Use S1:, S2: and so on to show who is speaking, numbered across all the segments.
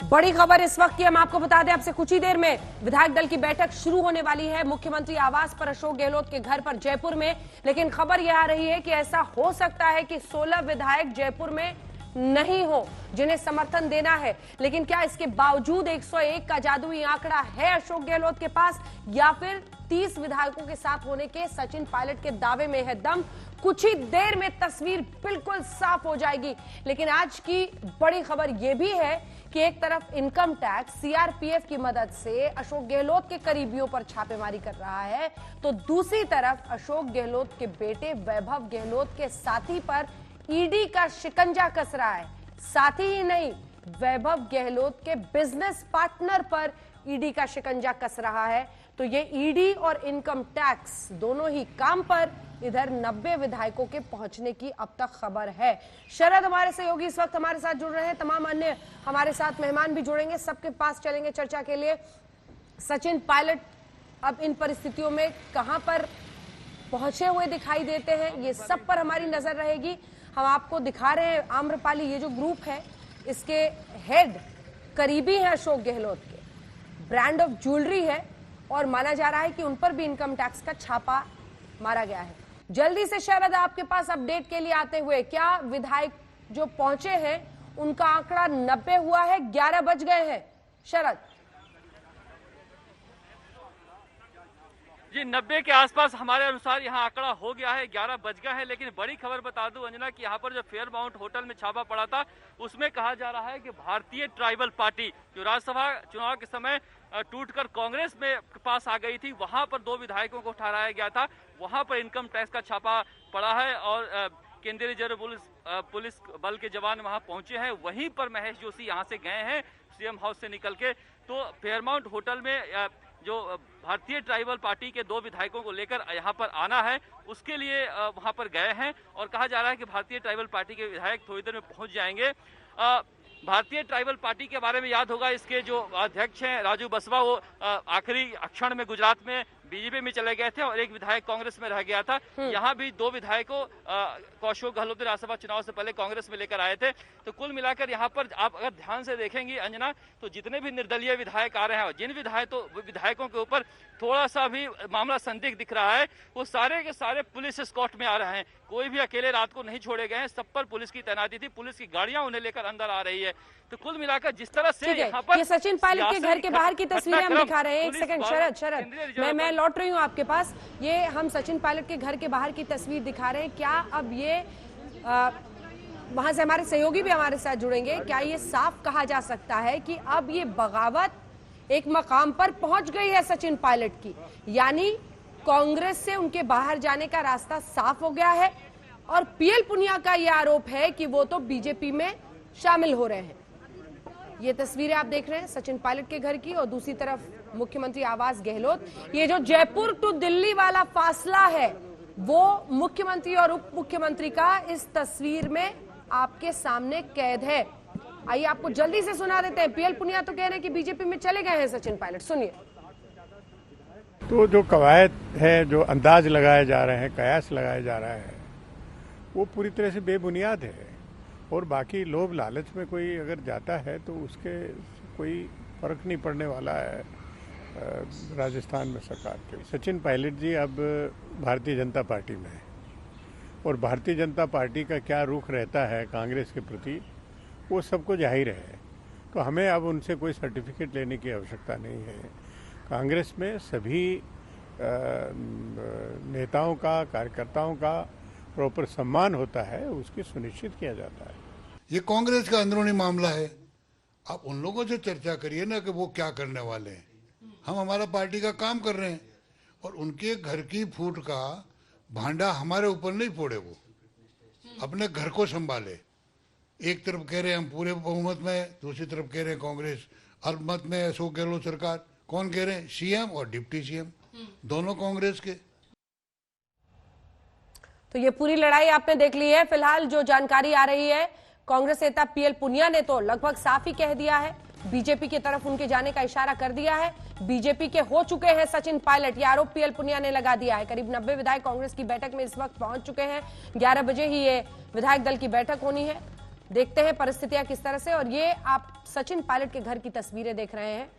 S1: बड़ी खबर इस वक्त की हम आपको बता दें, आपसे कुछ ही देर में विधायक दल की बैठक शुरू होने वाली है मुख्यमंत्री आवास पर अशोक गहलोत के घर पर जयपुर में। लेकिन खबर यह आ रही है कि ऐसा हो सकता है कि 16 विधायक जयपुर में नहीं हो जिन्हें समर्थन देना है। लेकिन क्या इसके बावजूद 101 का जादुई आंकड़ा है अशोक गहलोत के पास, या फिर 30 विधायकों के साथ होने के सचिन पायलट के दावे में है दम? कुछ ही देर में तस्वीर बिल्कुल साफ हो जाएगी। लेकिन आज की बड़ी खबर यह भी है कि एक तरफ इनकम टैक्स सीआरपीएफ की मदद से अशोक गहलोत के करीबियों पर छापेमारी कर रहा है, तो दूसरी तरफ अशोक गहलोत के बेटे वैभव गहलोत के साथी पर ईडी का शिकंजा कस रहा है। साथी ही नहीं, वैभव गहलोत के बिजनेस पार्टनर पर ईडी का शिकंजा कस रहा है। तो ये ईडी और इनकम टैक्स दोनों ही काम पर इधर 90 विधायकों के पहुंचने की अब तक खबर है। शरद हमारे सहयोगी इस वक्त हमारे साथ जुड़ रहे हैं, तमाम अन्य हमारे साथ मेहमान भी जुड़ेंगे, सबके पास चलेंगे चर्चा के लिए। सचिन पायलट अब इन परिस्थितियों में कहां पर पहुंचे हुए दिखाई देते हैं, ये सब पर हमारी नजर रहेगी। हम आपको दिखा रहे हैं आम्रपाली, ये जो ग्रुप है इसके हेड करीबी है अशोक गहलोत के, ब्रांड ऑफ ज्वेलरी है और माना जा रहा है कि उन पर भी इनकम टैक्स का छापा मारा गया है। जल्दी से शरद आपके पास अपडेट के लिए आते हुए, क्या विधायक जो पहुंचे हैं उनका आंकड़ा 90 हुआ है, 11 बज गए हैं? शरद
S2: जी, 90 के आसपास हमारे अनुसार यहाँ आंकड़ा हो गया है, 11 बज गए हैं। लेकिन बड़ी खबर बता दूं अंजना कि यहाँ पर जो फेयरमाउंट होटल में छापा पड़ा था उसमें कहा जा रहा है कि भारतीय ट्राइबल पार्टी जो राज्यसभा चुनाव के समय टूटकर कांग्रेस में पास आ गई थी, वहां पर 2 विधायकों को ठहराया गया था, वहां पर इनकम टैक्स का छापा पड़ा है और केंद्रीय रिजर्व पुलिस बल के जवान वहां पहुंचे हैं। वहीं पर महेश जोशी यहाँ से गए हैं सीएम हाउस से निकल के, तो फेयरमाउंट होटल में जो भारतीय ट्राइबल पार्टी के 2 विधायकों को लेकर यहाँ पर आना है उसके लिए वहां पर गए हैं और कहा जा रहा है कि भारतीय ट्राइबल पार्टी के विधायक थोड़ी देर में पहुंच जाएंगे। भारतीय ट्राइबल पार्टी के बारे में याद होगा, इसके जो अध्यक्ष हैं राजू बसवा, वो आखिरी क्षण में गुजरात में बीजेपी में चले गए थे और एक विधायक कांग्रेस में रह गया था। यहाँ भी 2 विधायकों को अशोक गहलोत राज्यसभा चुनाव से पहले कांग्रेस में लेकर आए थे। तो कुल मिलाकर यहाँ पर आप अगर ध्यान से देखेंगी अंजना, तो जितने भी निर्दलीय विधायक आ रहे हैं, जिन विधायकों के ऊपर थोड़ा सा भी मामला संदिग्ध दिख रहा है, वो सारे के सारे पुलिस एस्कॉर्ट में आ रहे हैं। कोई भी अकेले रात को नहीं छोड़े गए हैं, सब पर पुलिस की तैनाती थी, पुलिस की गाड़ियां उन्हें लेकर अंदर आ रही है। तो कुल मिलाकर जिस तरह से यहाँ पर
S1: ये सचिन पायलट के घर के बाहर की तस्वीरें हम दिखा रहे हैं। एक सेकंड शरद, मैं लौट रही हूँ आपके पास। ये हम सचिन पायलट के घर के बाहर की तस्वीर दिखा रहे हैं। क्या अब ये वहां से हमारे सहयोगी भी हमारे साथ जुड़ेंगे, क्या ये साफ कहा जा सकता है कि अब ये बगावत एक मकाम पर पहुंच गई है सचिन पायलट की, यानी कांग्रेस से उनके बाहर जाने का रास्ता साफ हो गया है? और पीएल पुनिया का यह आरोप है कि वो तो बीजेपी में शामिल हो रहे हैं। ये तस्वीरें आप देख रहे हैं सचिन पायलट के घर की, और दूसरी तरफ मुख्यमंत्री आवास गहलोत। ये जो जयपुर टू दिल्ली वाला फासला है वो मुख्यमंत्री और उप मुख्यमंत्री का इस तस्वीर में आपके सामने कैद है। आइए आपको जल्दी से सुना देते हैं। पीएल पुनिया तो कह रहे हैं कि बीजेपी में चले गए हैं सचिन पायलट, सुनिए।
S3: तो जो कवायद है, जो अंदाज लगाए जा रहे हैं, कयास लगाया जा रहा है, वो पूरी तरह से बेबुनियाद है। और बाकी लोभ लालच में कोई अगर जाता है तो उसके कोई फर्क नहीं पड़ने वाला है राजस्थान में सरकार के। सचिन पायलट जी अब भारतीय जनता पार्टी में है और भारतीय जनता पार्टी का क्या रुख रहता है कांग्रेस के प्रति वो सबको जाहिर है। तो हमें अब उनसे कोई सर्टिफिकेट लेने की आवश्यकता नहीं है। कांग्रेस में सभी नेताओं का, कार्यकर्ताओं का प्रॉपर सम्मान होता है, उसकी सुनिश्चित किया जाता है।
S4: ये कांग्रेस का अंदरूनी मामला है। आप उन लोगों से चर्चा करिए ना कि वो क्या करने वाले हैं। हम हमारा पार्टी का काम कर रहे हैं और उनके घर की फूट का भांडा हमारे ऊपर नहीं फोड़े, वो अपने घर को संभाले। एक तरफ कह रहे हैं हम पूरे बहुमत में, दूसरी तरफ कह रहे हैं कांग्रेस अल्पमत में, अशोक गहलोत सरकार। कौन कह रहे हैं? सीएम और डिप्टी सीएम दोनों कांग्रेस के।
S1: तो ये पूरी लड़ाई आपने देख ली है। फिलहाल जो जानकारी आ रही है, कांग्रेस नेता पीएल पुनिया ने तो लगभग साफ ही कह दिया है, बीजेपी की तरफ उनके जाने का इशारा कर दिया है। बीजेपी के हो चुके हैं सचिन पायलट, ये आरोप पीएल पुनिया ने लगा दिया है। करीब 90 विधायक कांग्रेस की बैठक में इस वक्त पहुंच चुके हैं। 11 बजे ही ये विधायक दल की बैठक होनी है। देखते हैं परिस्थितियां किस तरह से। और ये आप सचिन पायलट के घर की तस्वीरें देख रहे हैं।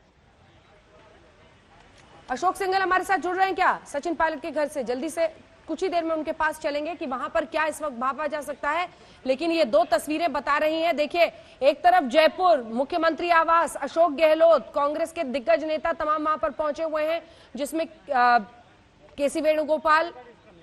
S1: अशोक सिंघल हमारे साथ जुड़ रहे हैं क्या सचिन पायलट के घर से? जल्दी से कुछ ही देर में उनके पास चलेंगे कि वहां पर क्या इस वक्त भापा जा सकता है। लेकिन ये दो तस्वीरें बता रही हैं। देखिए, एक तरफ जयपुर, मुख्यमंत्री आवास, अशोक गहलोत, कांग्रेस के दिग्गज नेता तमाम वहां पर पहुंचे हुए हैं, जिसमें केसी वेणुगोपाल,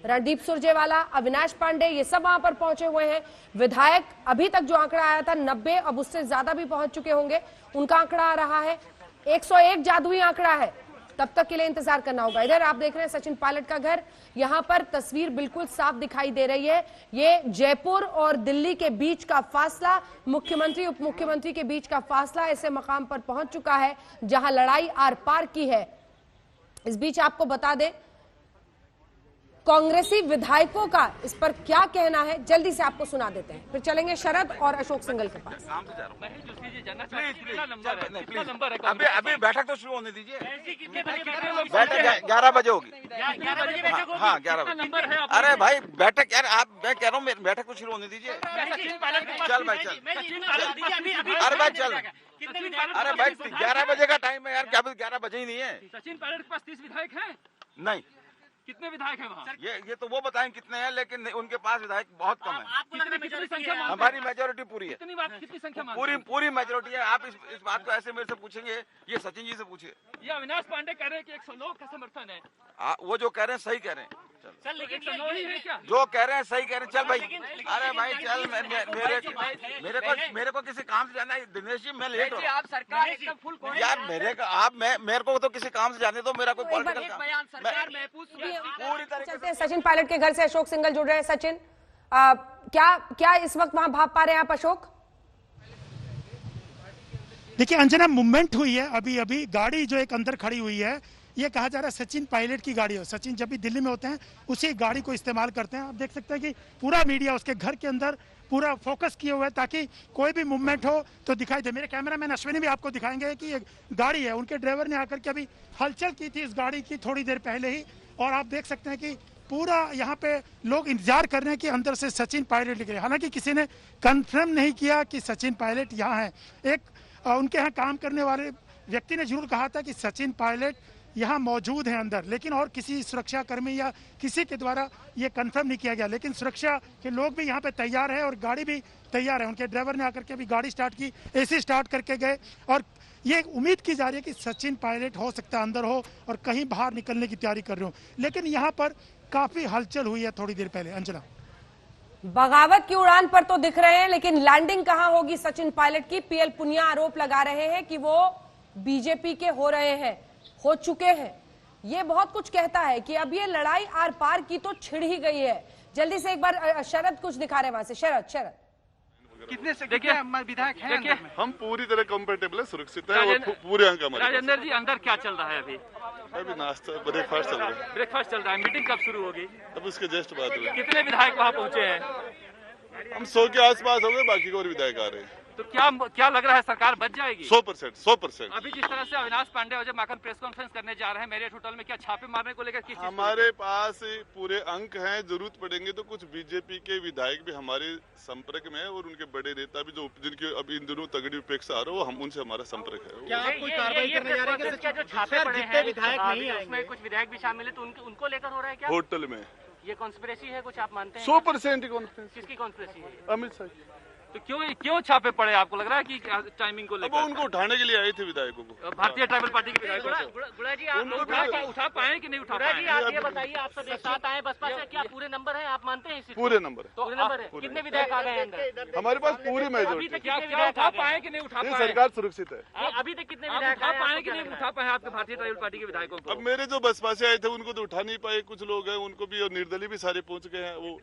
S1: रणदीप सुरजेवाला, अविनाश पांडे, ये सब वहां पर पहुंचे हुए हैं। विधायक, अभी तक जो आंकड़ा आया था 90, अब उससे ज्यादा भी पहुंच चुके होंगे, उनका आंकड़ा आ रहा है 101 जादुई आंकड़ा है। तब तक के लिए इंतजार करना होगा। इधर आप देख रहे हैं सचिन पायलट का घर। यहां पर तस्वीर बिल्कुल साफ दिखाई दे रही है। ये जयपुर और दिल्ली के बीच का फासला, मुख्यमंत्री उप मुख्यमंत्री के बीच का फासला ऐसे मकाम पर पहुंच चुका है जहां लड़ाई आर पार की है। इस बीच आपको बता दें, कांग्रेसी विधायकों का इस पर क्या कहना है, जल्दी से आपको सुना देते हैं, फिर चलेंगे शरद और अशोक सिंघल के पास।
S5: अभी बैठक तो शुरू होने दीजिए। बैठक 11 बजे होगी। हाँ 11 बजे। अरे भाई बैठक, यार आप, मैं कह रहा हूँ बैठक तो शुरू होने दीजिए। चल भाई चल, अरे भाई चल, अरे भाई 11 बजे का टाइम है यार, क्या 11 बजे ही नहीं है?
S2: सचिन पायलट के पास 30 विधायक हैं?
S5: नहीं,
S2: कितने विधायक हैं वहाँ?
S5: ये तो वो बताएं कितने हैं, लेकिन उनके पास विधायक बहुत कम है।
S2: कितनी संख्या?
S5: हमारी मेजोरिटी पूरी है।
S2: कितनी संख्या मानते हैं?
S5: पूरी मेजोरिटी है। आप इस बात को ऐसे मेरे से पूछेंगे, ये सचिन जी से पूछिए।
S2: ये अविनाश पांडे कह रहे हैं कि 109 का समर्थन है।
S5: वो जो कह रहे हैं सही कह रहे हैं।
S2: चल, लेकिन 109 ही है क्या?
S5: जो कह रहे हैं सही कह रहे हैं। चल भाई, अरे भाई चल, मेरे को किसी काम से जाना है। दिनेश जी मैं लेट हो रहा हूँ यार, मेरे को तो किसी काम से जाने दो, मेरा कोई पॉलिटिकल पूरी तरीके
S1: चलते हैं सचिन पायलट के घर से अशोक सिंघल जुड़ रहे हैं। सचिन, क्या इस वक्त वहां भाप पा रहे हैं आप अशोक?
S6: देखिए अंजना, मूवमेंट हुई है अभी अभी। गाड़ी जो एक अंदर खड़ी हुई है, ये कहा जा रहा है सचिन पायलट की गाड़ी हो। सचिन जब भी दिल्ली में होते हैं उसी गाड़ी को इस्तेमाल करते हैं। आप देख सकते हैं कि पूरा मीडिया उसके घर के अंदर पूरा फोकस किए हुए है ताकि कोई भी मूवमेंट हो तो दिखाई दे। मेरे कैमरामैन अश्विनी भी आपको दिखाएंगे कि ये गाड़ी है, उनके ड्राइवर ने आकर के अभी हलचल की थी इस गाड़ी की थोड़ी देर पहले ही। और आप देख सकते हैं कि पूरा यहाँ पे लोग इंतजार कर रहे हैं कि अंदर से सचिन पायलट निकले। हालांकि किसी ने कंफर्म नहीं किया कि सचिन पायलट यहाँ है। एक उनके यहाँ काम करने वाले व्यक्ति ने जरूर कहा था कि सचिन पायलट यहाँ मौजूद है अंदर, लेकिन और किसी सुरक्षा कर्मी या किसी के द्वारा ये कंफर्म नहीं किया गया। लेकिन सुरक्षा के लोग भी यहाँ पे तैयार है और गाड़ी भी तैयार है। उनके ड्राइवर ने आकर के अभी गाड़ी स्टार्ट की, एसी स्टार्ट करके गए। और ये उम्मीद की जा रही है कि सचिन पायलट हो सकता है अंदर हो और कहीं बाहर निकलने की तैयारी कर रहे हो। लेकिन यहाँ पर काफी हलचल हुई है थोड़ी देर पहले। अंजना,
S1: बगावत की उड़ान पर तो दिख रहे हैं, लेकिन लैंडिंग कहां होगी सचिन पायलट की? पीएल पुनिया आरोप लगा रहे हैं कि वो बीजेपी के हो रहे हैं, हो चुके हैं। ये बहुत कुछ कहता है कि अब ये लड़ाई आर पार की तो छिड़ ही गई है। जल्दी से एक बार शरद कुछ दिखा रहे वहां से। शरद
S7: कितने से कितने विधायक हैं?
S2: देखिए,
S8: हम पूरी तरह कंफर्टेबल है, सुरक्षित है और पूरे अंक हमारे।
S2: राजेंद्र जी, अंदर क्या चल रहा है अभी?
S8: अभी नाश्ता ब्रेकफास्ट चल रहा है।
S2: ब्रेकफास्ट चल रहा है। मीटिंग कब शुरू होगी?
S8: अब उसके जस्ट बाद हुए।
S2: कितने विधायक वहाँ पहुँचे हैं?
S8: हम 100 के आसपास हो गए, बाकी को और विधायक आ रहे हैं।
S2: तो क्या लग रहा है, सरकार बच जाएगी?
S8: 100%।
S2: अभी जिस तरह से अविनाश पांडे अजय माकन प्रेस कॉन्फ्रेंस करने जा रहे हैं मेरियट होटल में, क्या छापे मारने को लेकर किस?
S8: हमारे पास पूरे अंक हैं, जरूरत पड़ेंगे तो कुछ बीजेपी के विधायक भी हमारे संपर्क में है और उनके बड़े नेता भी जो जिनके अभी इन दिनों तगड़ी उपेक्षा आ रहा है, वो हम उनसे हमारा संपर्क है।
S7: क्या आप कोई कार्रवाई करने जा रहे हैं? जो छापे पड़े हैं, विधायक नहीं आए, उसमें कुछ विधायक भी शामिल है, तो उनको लेकर हो रहा है क्या?
S8: होटल में
S7: ये कॉन्स्पिरेसी है, कुछ आप मानते हैं?
S8: 100% कॉन्फ्रेंस।
S7: किसकी कॉन्स्पिरेसी है?
S8: अमित शाह।
S2: तो क्यों छापे पड़े? आपको लग रहा है कि टाइमिंग को लेकर?
S8: उनको उठाने के लिए आए थे विधायकों को,
S2: भारतीय ट्राइबल पार्टी के विधायकों को।
S7: गुड़ा जी, आप
S2: उठा पाए कि नहीं उठा
S7: गुड़ा
S2: पाए?
S7: जी, आप ये बताइए, आप सब एक साथ आए बसपा से, क्या पूरे नंबर है? आप मानते हैं?
S8: पूरे नंबर है।
S7: पूरे नंबर है। कितने विधायक आ गए अंदर?
S8: हमारे पास पूरी मेजोरिटी है।
S2: क्या उठा पाए कि नहीं उठा पाए?
S8: सरकार सुरक्षित है।
S7: अभी तक कितने विधायक
S2: उठा पाए कि नहीं उठा पाए आपके भारतीय ट्राइबल पार्टी के विधायकों को?
S8: अब मेरे जो बसपा से आए थे उनको तो उठा नहीं पाए, कुछ लोग हैं उनको भी, और निर्दलीय भी सारे पहुंच गए हैं। वो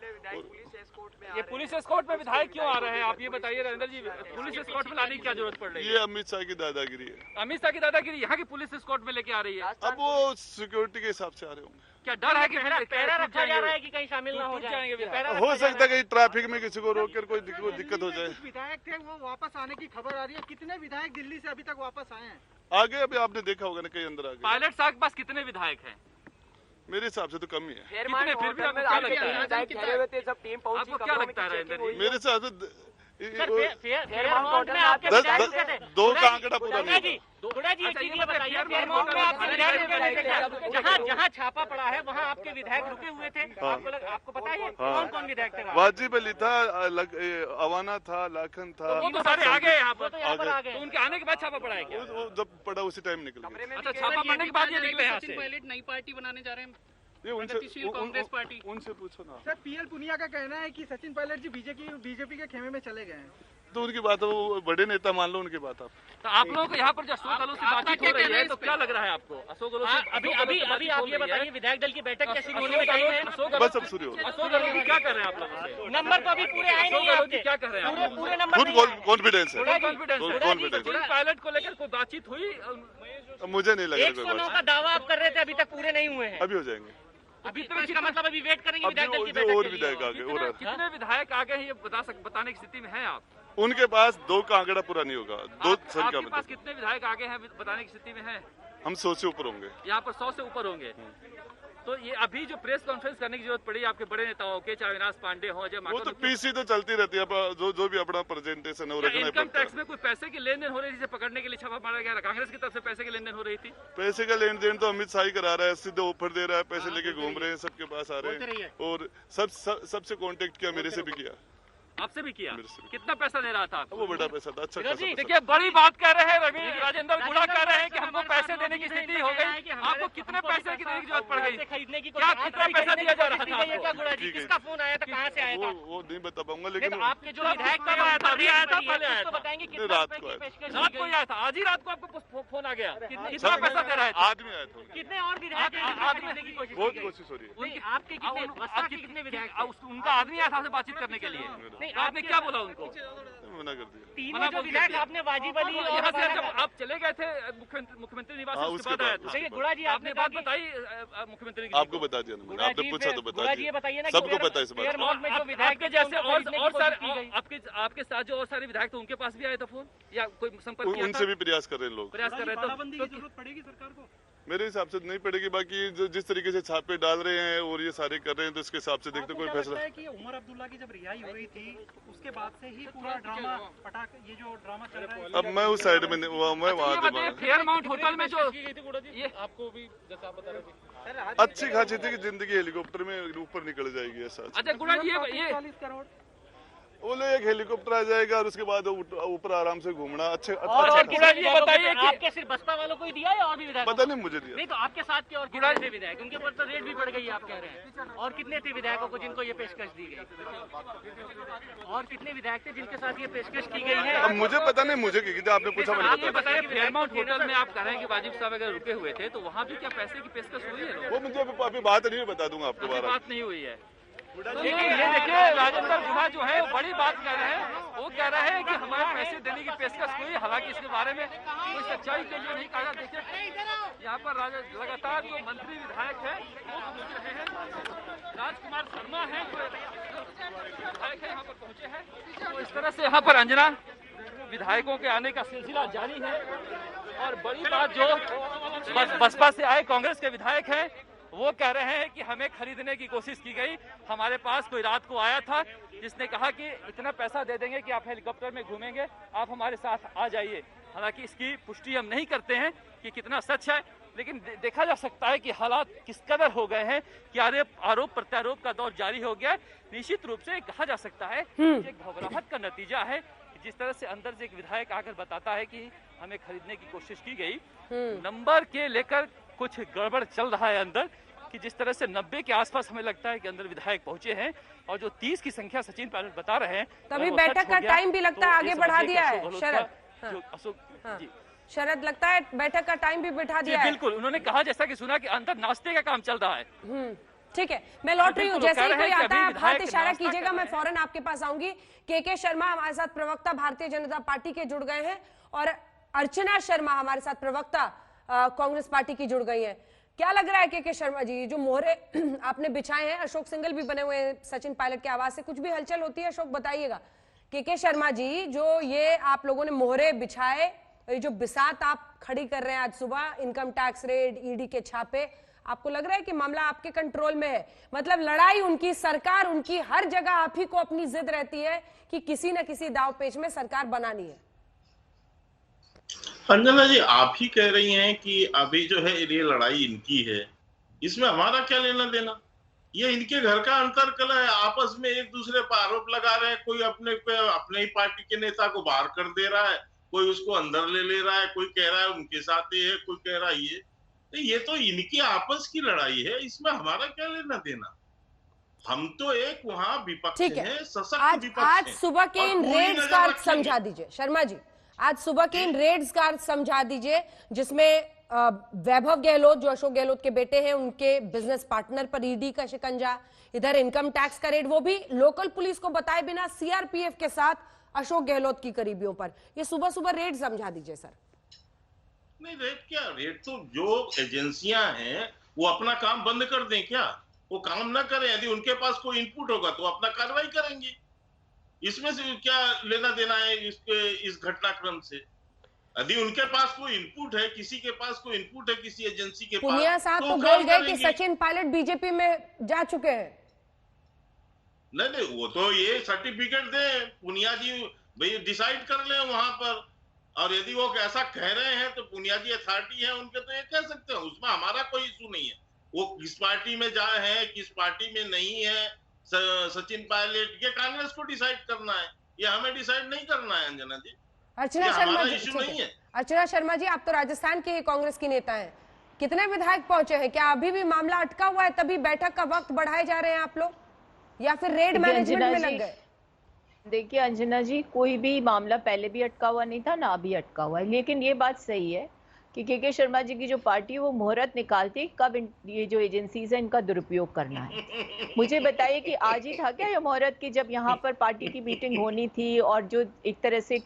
S2: ये पुलिस एस्कॉर्ट में विधायक क्यों आ रहे हैं, आप ये बताइए राजेंद्र जी? पुलिस एस्कॉर्ट में लाने की क्या जरूरत पड़ रही है?
S8: ये अमित शाह की दादागिरी है।
S2: अमित शाह की दादागिरी यहाँ की पुलिस एस्कॉर्ट में लेके आ रही है।
S8: अब वो सिक्योरिटी के हिसाब से आ रहे होंगे।
S2: क्या डर है कि
S7: पैरा रखा जा रहा है कि कहीं शामिल ना हो जाए?
S8: हो सकता है कहीं ट्रैफिक में किसी को रोक कर कोई दिक्कत हो जाए।
S9: विधायक थे वो वापस आने की खबर आ रही है। कितने विधायक दिल्ली से अभी तक वापस आए हैं?
S8: आगे अभी आपने देखा होगा ना, कहीं अंदर आ गए।
S2: पायलट साहब के पास कितने विधायक हैं?
S8: मेरे हिसाब से तो कम ही है।
S2: कितने? फिर भी आपको क्या लगता है? आपको क्या लगता है राजेंद्र जी?
S8: मेरे हिसाब से
S7: फेयर अमाउंट में आपके विधायक रुके थे।
S8: दो का आंकड़ा पूरा
S7: गुड़ा जी एक चीज ये बताइए, फेयर अमाउंट में आपके विधायक रुके थे, जहाँ छापा पड़ा है वहाँ आपके विधायक रुके हुए थे। आपको पता है कौन कौन विधायक थे?
S8: वाजिब अली था, अवाना था, लाखन था,
S2: वो तो सारे आ गए यहाँ पर।
S7: तो
S2: उनके आने के बाद छापा पड़ा है क्या?
S8: वो जब पड़ा उसी टाइम निकल गया।
S2: अच्छा, छापा पड़ने के बाद ये निकले यहाँ से।
S7: पायलट नई पार्टी बनाने जा रहे हैं,
S8: ये
S7: कांग्रेस पार्टी।
S8: उनसे पूछो ना।
S9: सर पीएल पुनिया का कहना है कि सचिन पायलट जी बीजेपी के खेमे में चले गए हैं।
S8: तो उनकी बात है, वो बड़े नेता मान लो उनकी बात आप।
S2: तो आप लोगों को यहाँ पर जो अशोक गहलोत से बातचीत हो रही है तो क्या लग रहा है आपको? अशोक गहलोत
S7: अभी आप ये बताइए, विधायक दल की बैठक कैसी होने में गई है?
S8: बस अब शुरू हो।
S2: अशोक गहलोत क्या कर रहे हैं आप लोगों से?
S7: नंबर तो अभी पूरे आए नहीं आपके।
S2: क्या कर रहे हैं?
S7: पूरे नंबर
S8: खुद
S7: नहीं आए।
S8: कॉन्फिडेंस है,
S2: कॉन्फिडेंस। पायलट को लेकर कोई बातचीत हुई?
S8: मुझे नहीं लग रहा कोई
S7: 109 का दावा आप कर रहे थे, अभी तक पूरे नहीं हुए हैं।
S8: अभी हो जाएंगे।
S7: अभी तो इसका मतलब अभी वेट करेंगे विधायक दल की बैठक
S8: और
S7: के लिए।
S8: विधायक आगे और
S2: कितने विधायक आ गए हैं ये बताने की स्थिति में हैं आप?
S8: उनके पास दो का आंकड़ा पूरा नहीं होगा। दो सर का
S2: आपके पास कितने विधायक आगे हैं बताने की स्थिति में हैं?
S8: हम 100 से ऊपर होंगे।
S2: यहाँ पर 100 से ऊपर होंगे। तो ये अभी जो प्रेस कॉन्फ्रेंस करने की जरूरत पड़ी आपके बड़े नेताओं के, चाहे अविनाश पांडे हो, अजय
S8: वो तो पीसी तो चलती रहती है, जो भी अपना प्रेजेंटेशन है वो रखना
S2: इनकम टैक्स में कोई पैसे की लेन देन हो रही थी जिसे पकड़ने के लिए छापा मारा गया? कांग्रेस की तरफ से पैसे की लेन देन हो रही थी?
S8: पैसे का लेन देन तो अमित शाह ही करा रहा है, सीधे ऑफर दे रहा है, पैसे लेके घूम रहे हैं, सबके पास आ रहे हैं और सबसे कांटेक्ट किया, मेरे से भी किया।
S2: आपसे भी किया? कितना पैसा दे रहा था?
S8: वो बड़ा पैसा था, अच्छा खासा पैसा।
S2: देखिए, बड़ी बात कह रहे हैं राजेंद्र गुड़ा कह रहे हैं कि हमको पैसे देने की स्थिति हो गई। आपको कितने पैसे की देने की जरूरत पड़ गई?
S7: खरीदने की
S2: क्या कितना पैसा दिया जा रहा था?
S7: क्या गुड़ा जी, किसका फोन आया था, कहाँ से आया था?
S8: वो नहीं बता पाऊंगा, लेकिन
S7: आपके जो विधायक
S2: कब आया था? अभी आया था, पहले आया था?
S7: बताएंगे
S8: रात को
S2: रात को आया था। आज ही रात को आपको फोन आ गया? कितना पैसा दे रहा है?
S8: आदमी आया था।
S7: कितने और विधायक
S8: बहुत कोशिश हो रही है।
S7: आपके कितने विधायक?
S2: उनका आदमी आया था आपसे बातचीत करने के लिए? नहीं, आपने क्या बोला उनको?
S8: मना कर दिया।
S7: तीनों जो विधायक आपने वाजिब अली और
S2: यहाँ से जब आप चले गए थे मुख्यमंत्री निवास से, उसके बाद आया था।
S7: देखिए गुड़ा जी,
S2: आपने बात बताई मुख्यमंत्री की?
S8: आपको बता दिया ना, आपने पूछा तो बता दिया।
S7: बताइए ना,
S8: सबको पता है इस बात का।
S2: आपके जैसे और सारे आपके साथ जो और सारे विधायक थे उनके पास भी आया था फोन या कोई संपर्क किया था?
S8: उनसे भी प्रयास कर रहे हैं लोग,
S2: प्रयास कर रहे थे।
S9: की जरूरत पड़ेगी सरकार को?
S8: मेरे हिसाब से नहीं पड़ेगी। बाकी जिस तरीके से छापे डाल रहे हैं और ये सारे कर रहे हैं तो इसके हिसाब से देखते कोई फैसला।
S9: है कि उमर अब्दुल्ला की जब रिहाई हो रही थी उसके बाद से ही पूरा ड्रामा ये जो ड्रामा चल रहा है।
S8: अब मैं उस साइड में मैं वहाँ
S2: फेयर माउंट होटल में जो
S7: ये आपको भी जैसा आप बता रहे थे,
S8: अच्छी खासी थी कि जिंदगी हेलीकॉप्टर में ऊपर निकल जाएगी ऐसा।
S2: अच्छा गुड़ा जी, ये
S9: 40 करोड़
S8: बोले एक हेलीकॉप्टर आ जाएगा और उसके बाद ऊपर आराम से घूमना। अच्छे
S2: और गुड़ा जी ये बताइए कि
S7: आपके सिर्फ बसपा वालों को ही दिया है और भी विधायक?
S8: पता नहीं, मुझे दिया।
S7: नहीं तो आपके साथ के और कितने थे विधायक? उनके ऊपर तो रेट भी बढ़ गई आप कह रहे हैं। और कितने थे विधायकों को जिनको ये पेशकश दी गई? और कितने विधायक थे जिनके साथ ये पेशकश की गई है?
S8: अब मुझे पता नहीं, मुझे की आपने पूछा मैंने
S2: आप ये बताइए, फेयर माउंट होटल में आप कह रहे हैं कि वाजिब साहब अगर रुके हुए थे तो वहाँ भी क्या पैसे की पेशकश हुई है?
S8: वो मुझे अभी बात नहीं बता दूंगा आपको।
S2: बात नहीं हुई है। लेकिन ये देखिए, राजेंद्र गुहा जो है वो बड़ी बात कह रहे हैं। वो कह रहे हैं कि हमारे पैसे देने की पेशकश हुई, हालांकि इसके बारे में कोई सच्चाई के लिए नहीं कहा। देखिए यहाँ पर लगातार जो मंत्री विधायक है वो पहुंच रहे हैं। राजकुमार शर्मा है जो विधायक है यहाँ पर पहुंचे हैं। तो इस तरह से यहाँ पर अंजना विधायकों के आने का सिलसिला जारी है। और बड़ी बात जो बसपा से आए कांग्रेस के विधायक हैं वो कह रहे हैं कि हमें खरीदने की कोशिश की गई। हमारे पास कोई रात को आया था जिसने कहा कि इतना पैसा दे देंगे कि आप हेलीकॉप्टर में घूमेंगे, आप हमारे साथ आ जाइए। हालांकि इसकी पुष्टि हम नहीं करते हैं कि कितना सच है, लेकिन देखा जा सकता है कि हालात किस कदर हो गए हैं कि आरोप प्रत्यारोप का दौर जारी हो गया। निश्चित रूप से कहा जा सकता है कि घबराहट का नतीजा है। जिस तरह से अंदर से एक विधायक आकर बताता है कि हमें खरीदने की कोशिश की गई, नंबर के लेकर कुछ गड़बड़ चल रहा है अंदर, कि जिस तरह से 90 के आसपास हमें लगता है कि अंदर विधायक पहुंचे हैं और जो 30 की संख्या सचिन पायलट बता रहे हैं,
S1: तभी बैठक का टाइम भी लगता है आगे बढ़ा दिया है शरद।
S2: जी
S1: शरद, लगता है बैठक का टाइम भी बैठा दिया है।
S2: बिल्कुल, उन्होंने कहा जैसा कि सुना कि अंदर नाश्ते का काम चल रहा है।
S1: ठीक है, मैं लौट रही हूँ। जैसे ही कोई आता है आप हाथ इशारा कीजिएगा, मैं फौरन आपके पास आऊंगी। के शर्मा हमारे साथ प्रवक्ता भारतीय जनता पार्टी के जुड़ गए हैं और अर्चना शर्मा हमारे साथ प्रवक्ता कांग्रेस पार्टी की जुड़ गई है। क्या लग रहा है के शर्मा जी, जो मोहरे आपने बिछाए हैं, अशोक सिंघल भी बने हुए हैं सचिन पायलट के आवाज से, कुछ भी हलचल होती है अशोक बताइएगा। के शर्मा जी, जो ये आप लोगों ने मोहरे बिछाए, जो बिसात आप खड़ी कर रहे हैं आज सुबह, इनकम टैक्स रेड, ईडी के छापे, आपको लग रहा है कि मामला आपके कंट्रोल में है? मतलब लड़ाई उनकी, सरकार उनकी, हर जगह आप ही को अपनी जिद रहती है कि किसी न किसी दाव पेच में सरकार बनानी है।
S10: अंजना जी, आप ही कह रही हैं कि अभी जो है ये लड़ाई इनकी है, इसमें हमारा क्या लेना देना? ये इनके घर का अंतरकलह है, आपस में एक दूसरे पर आरोप लगा रहे हैं। कोई अपने ही पार्टी के नेता को बाहर कर दे रहा है, कोई उसको अंदर ले रहा है, कोई कह रहा है उनके साथ ये है, कोई कह रहा है ये। तो ये तो इनकी आपस की लड़ाई है, इसमें हमारा क्या लेना देना? हम तो एक वहां विपक्ष है, सशक्त विपक्ष
S1: आज सुबह के इन रेड्स का अर्थ समझा दीजिए शर्मा जी, आज सुबह के इन रेड्स का अर्थ समझा दीजिए, जिसमें वैभव गहलोत जो अशोक गहलोत के बेटे हैं, उनके बिजनेस पार्टनर पर ईडी का शिकंजा, इधर इनकम टैक्स का रेड, वो भी लोकल पुलिस को बताए बिना सीआरपीएफ के साथ अशोक गहलोत की करीबियों पर। ये सुबह सुबह रेड समझा दीजिए सर।
S10: नहीं, रेड क्या, रेड तो जो एजेंसियां हैं वो अपना काम बंद कर दें क्या? वो काम ना करें, यदि उनके पास कोई इनपुट होगा तो अपना कार्रवाई करेंगे। इसमें से क्या लेना देना है इस घटनाक्रम से? यदि उनके पास कोई इनपुट है, किसी के पास कोई इनपुट है किसी एजेंसी के पास,
S1: पुनिया साहब तो बोल गए कि सचिन पायलट बीजेपी में जा चुके हैं।
S10: नहीं, वो तो ये सर्टिफिकेट दे पुनिया जी, भाई डिसाइड कर ले वहां पर। और यदि वो ऐसा कह रहे हैं तो पुनिया जी अथॉरिटी है उनके, तो ये कह सकते हैं, उसमें हमारा कोई इशू नहीं है। वो किस पार्टी में जा है, किस पार्टी में नहीं है, सचिन पायलट, ये कांग्रेस को डिसाइड करना है, ये हमें डिसाइड नहीं करना है। अंजना जी,
S1: अर्चना शर्मा जी, अर्चना शर्मा जी, आप तो राजस्थान के कांग्रेस की नेता हैं, कितने विधायक पहुंचे हैं? क्या अभी भी मामला अटका हुआ है, तभी बैठक का वक्त बढ़ाए जा रहे हैं आप लोग, या फिर रेड मैनेजमेंट में लग गए?
S11: देखिए अंजना जी, कोई भी मामला पहले भी अटका हुआ नहीं था, ना अभी अटका हुआ है। लेकिन ये बात सही है कि के शर्मा जी की जो पार्टी है वो मुहूर्त निकालती है कब ये जो एजेंसीज है इनका दुरुपयोग करना है। मुझे बताइए कि आज ही था क्या ये मुहूर्त की जब यहाँ पर पार्टी की मीटिंग होनी थी और जो एक तरह से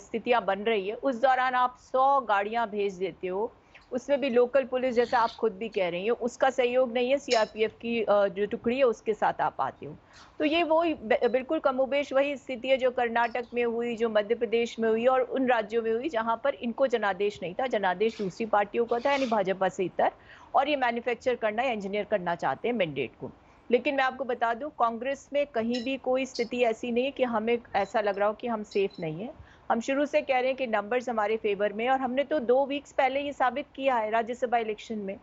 S11: स्थितियां बन रही है, उस दौरान आप 100 गाड़ियां भेज देते हो, उसमें भी लोकल पुलिस, जैसा आप खुद भी कह रही हो, उसका सहयोग नहीं है, सीआरपीएफ की जो टुकड़ी है उसके साथ आप आते हो। तो ये वो बिल्कुल कमोबेश वही स्थिति है जो कर्नाटक में हुई, जो मध्य प्रदेश में हुई और उन राज्यों में हुई जहां पर इनको जनादेश नहीं था। जनादेश दूसरी पार्टियों का था, यानी भाजपा से इतर, और ये मैन्युफैक्चर करना या इंजीनियर करना चाहते हैं मैंडेट को। लेकिन मैं आपको बता दूं, कांग्रेस में कहीं भी कोई स्थिति ऐसी नहीं है कि हमें ऐसा लग रहा हो कि हम सेफ नहीं है। हम शुरू से कह रहे हैं कि नंबर्स हमारे फेवर में, और हमने तो 2 वीक्स पहले ये साबित किया है राज्यसभा इलेक्शन में।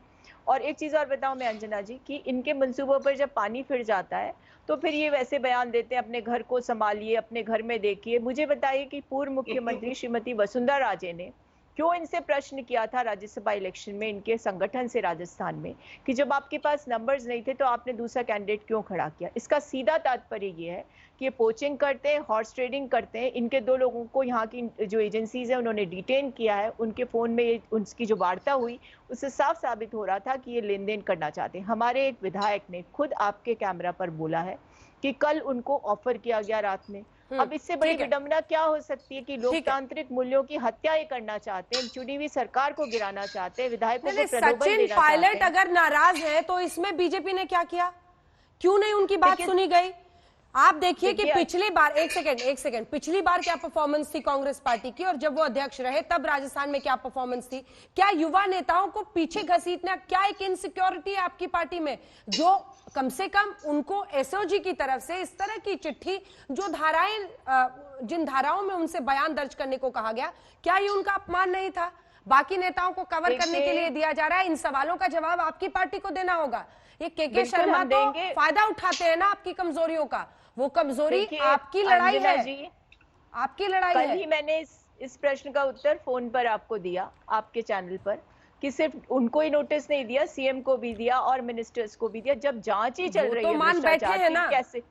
S11: और एक चीज़ और बताऊं मैं अंजना जी, कि इनके मंसूबों पर जब पानी फिर जाता है तो फिर ये वैसे बयान देते हैं, अपने घर को संभालिए, अपने घर में देखिए। मुझे बताइए कि पूर्व मुख्यमंत्री श्रीमती वसुंधरा राजे ने क्यों इनसे प्रश्न किया था राज्यसभा इलेक्शन में इनके संगठन से राजस्थान में कि जब आपके पास नंबर्स नहीं थे तो आपने दूसरा कैंडिडेट क्यों खड़ा किया? इसका सीधा तात्पर्य ये है कि ये पोचिंग करते हैं, हॉर्स ट्रेडिंग करते हैं। इनके 2 लोगों को यहाँ की जो एजेंसीज है उन्होंने डिटेन किया है। उनके फोन में उनकी जो वार्ता हुई उससे साफ साबित हो रहा था कि ये लेन देन करना चाहते हैं। हमारे एक विधायक ने खुद आपके कैमरा पर बोला है कि कल उनको ऑफर किया गया रात में। अब इससे बड़ी विडंबना क्या हो सकती है कि लोकतांत्रिक मूल्यों की हत्या ये करना चाहते हैं, चुनी हुई सरकार को गिराना चाहते हैं, विधायकों को प्रलोभन देना चाहते हैं।
S1: सचिन पायलट अगर नाराज है तो इसमें बीजेपी ने क्या किया? क्यों नहीं उनकी बात सुनी गई? आप देखिए कि पिछली बार, एक सेकंड, पिछली बार क्या परफॉर्मेंस थी कांग्रेस पार्टी की, और जब वो अध्यक्ष रहे तब राजस्थान में क्या परफॉर्मेंस थी? क्या युवा नेताओं को पीछे घसीटना, क्या एक इनसिक्योरिटी है आपकी पार्टी में जो कम से कम उनको एसओजी की तरफ से इस तरह की चिट्ठी, जो धाराएं, जिन धाराओं में उनसे बयान दर्ज करने को कहा गया, क्या ये उनका अपमान नहीं था? बाकी नेताओं को कवर करने के लिए दिया जा रहा है। इन सवालों का जवाब आपकी पार्टी को देना होगा। ये के शर्मा तो फायदा उठाते हैं ना आपकी कमजोरियों का। वो कमजोरी आपकी लड़ाई है, आपकी लड़ाई है।
S11: कल ही मैंने इस प्रश्न का उत्तर फोन पर आपको दिया, आपके चैनल पर, कि सिर्फ उनको ही नोटिस नहीं दिया, सीएम को भी दिया और मिनिस्टर्स को भी दिया। जब जांच ही चल रही है,
S1: मान बैठे हैं ना।
S11: कैसे